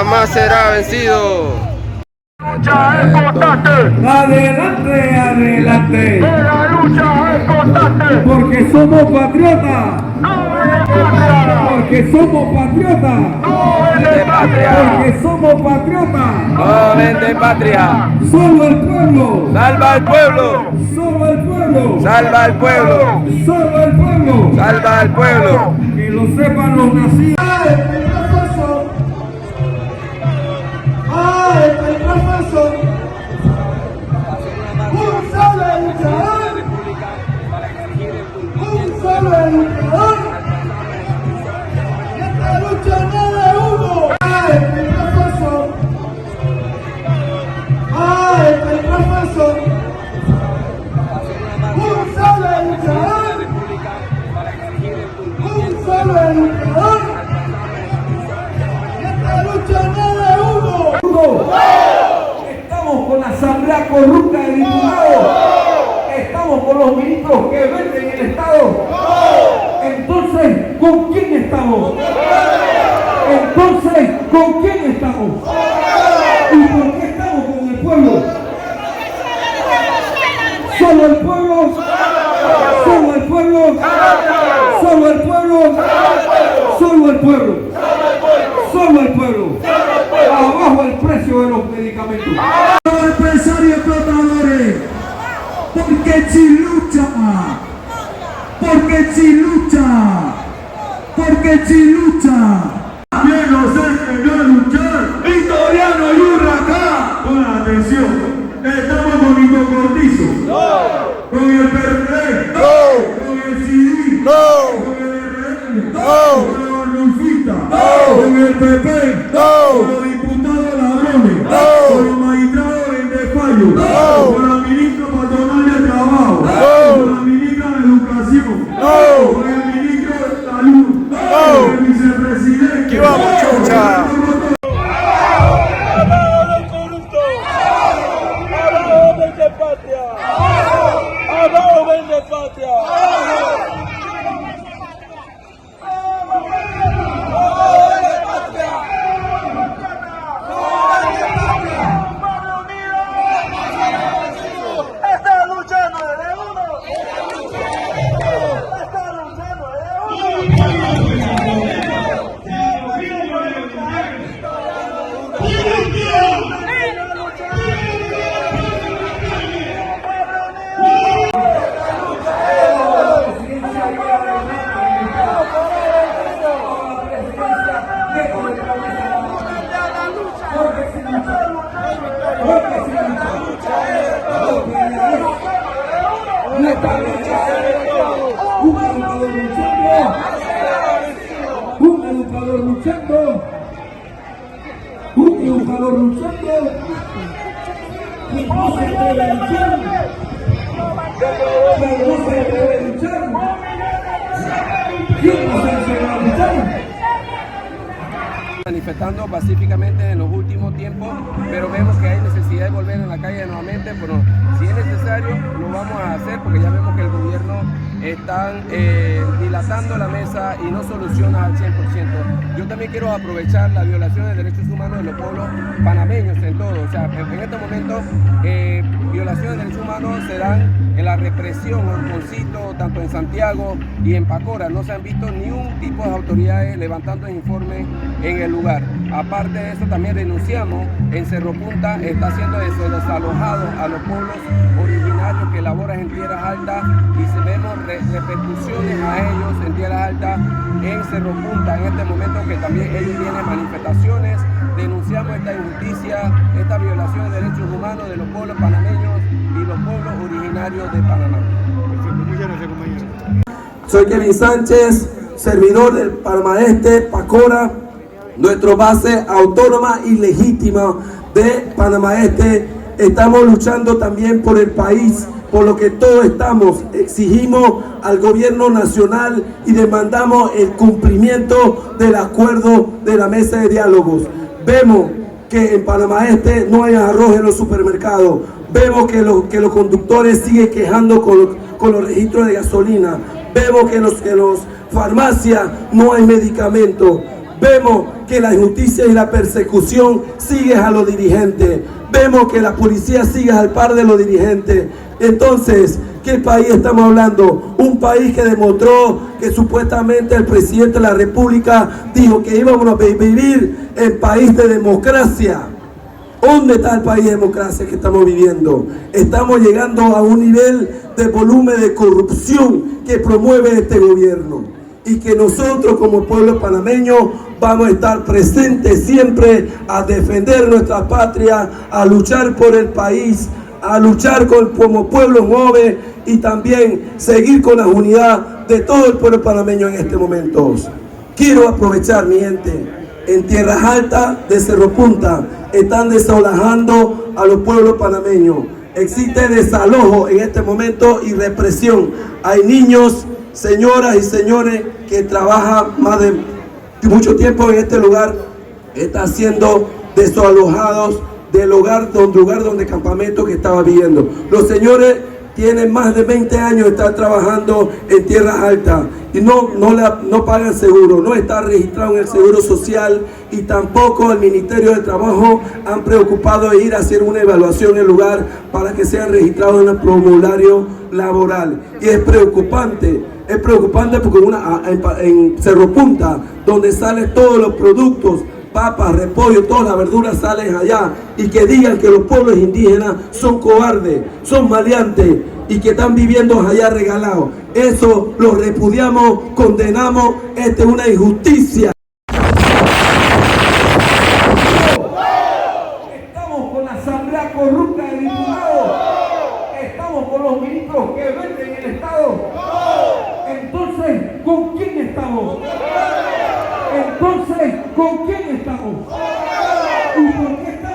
jamás será vencido. Lucha es constante. Adelante, adelante. La lucha es constante. Porque somos patriotas. No es de patria. Porque somos patriotas. No es de patria. Porque somos patriotas. Nuevamente patria. Solo el pueblo. Salva al pueblo. Solo el pueblo. Salva al pueblo. Solo el pueblo. Salva al pueblo. Que lo sepan los nacidos. Estamos con la asamblea corrupta de diputados. Estamos con los ministros que venden el Estado. Entonces, ¿con quién estamos? Entonces, ¿con quién estamos? ¿Y por qué estamos con el pueblo? Solo el pueblo. Solo el pueblo. Solo el pueblo. Solo el pueblo. Solo el pueblo. Abajo el precio de los medicamentos. Los empresarios explotadores. Porque si lucha. Porque si lucha. Porque si lucha. Bien nos enseñó a luchar. Victoriano y Urraca. Con atención. Estamos con Hito Cortizo. No. Con el PRD. No. Con el CD. No. Con el RN. No. Con el Arnulfita. No. Con el PP. No. Con los diputados ladrones. No. Con los magistrados en desfallo. No. Con la ministra patronal de trabajo. No. Con la ministra de educación. No. Con el ministro de salud. No. Con el vicepresidente. ¡Que vamos, chucha! Un educador luchando. Un educador luchando. Y no se debe luchar. Pero no se debe luchar. ¿Quién no se debe luchar? Manifestando pacíficamente en los últimos tiempos, pero vemos que hay necesidad de volver en la calle nuevamente, pero si es necesario lo vamos a hacer porque ya vemos que el gobierno está dilatando la mesa y no soluciona al 100%. Yo también quiero aprovechar la violación de derechos humanos de los pueblos panameños en todo, o sea, en este momento violaciones de derechos humanos se dan en la represión, en Concito, tanto en Santiago y en Pacora. No se han visto ni un tipo de autoridades levantando informes en el lugar. Aparte de eso, también denunciamos en Cerro Punta, está siendo eso, desalojado a los pueblos originarios que laboran en tierras altas y se vemos repercusiones a ellos en tierras altas en Cerro Punta en este momento, que también ellos tienen manifestaciones. Denunciamos esta injusticia, esta violación de derechos humanos de los pueblos panameños y los pueblos originarios de Panamá. Muchas gracias, compañero. Soy Kevin Sánchez, servidor del Panamá Este, Pacora, nuestra base autónoma y legítima de Panamá Este. Estamos luchando también por el país, por lo que todos estamos. Exigimos al gobierno nacional y demandamos el cumplimiento del acuerdo de la mesa de diálogos. Vemos que en Panamá Este no hay arroz en los supermercados. Vemos que los conductores siguen quejando con los registros de gasolina. Vemos que en las farmacias no hay medicamentos. Vemos que la injusticia y la persecución sigue a los dirigentes. Vemos que la policía sigue al par de los dirigentes. Entonces, ¿qué país estamos hablando? Un país que demostró que supuestamente el presidente de la República dijo que íbamos a vivir en país de democracia. ¿Dónde está el país de democracia que estamos viviendo? Estamos llegando a un nivel de volumen de corrupción que promueve este gobierno. Y que nosotros como pueblo panameño vamos a estar presentes siempre a defender nuestra patria, a luchar por el país, a luchar como pueblo joven y también seguir con la unidad de todo el pueblo panameño en este momento. Quiero aprovechar, mi gente, en tierras altas de Cerro Punta están desalojando a los pueblos panameños. Existe desalojo en este momento y represión. Hay niños, señoras y señores que trabajan más de mucho tiempo en este lugar, están siendo desalojados del lugar donde campamento que estaba viviendo. Los señores tienen más de 20 años de estar trabajando en tierras altas y no pagan seguro, no está registrado en el Seguro Social y tampoco el Ministerio de Trabajo han preocupado de ir a hacer una evaluación en el lugar para que sean registrados en el formulario laboral. Y es preocupante porque en Cerro Punta, donde salen todos los productos, papas, repollo, todas las verduras salen allá, y que digan que los pueblos indígenas son cobardes, son maleantes y que están viviendo allá regalados. Eso lo repudiamos, condenamos, esta es una injusticia. Estamos con la asamblea corrupta de diputados, estamos con los ministros que venden el Estado. Entonces, ¿con quién estamos? ¿Con quién estamos? ¿Y por qué estamos?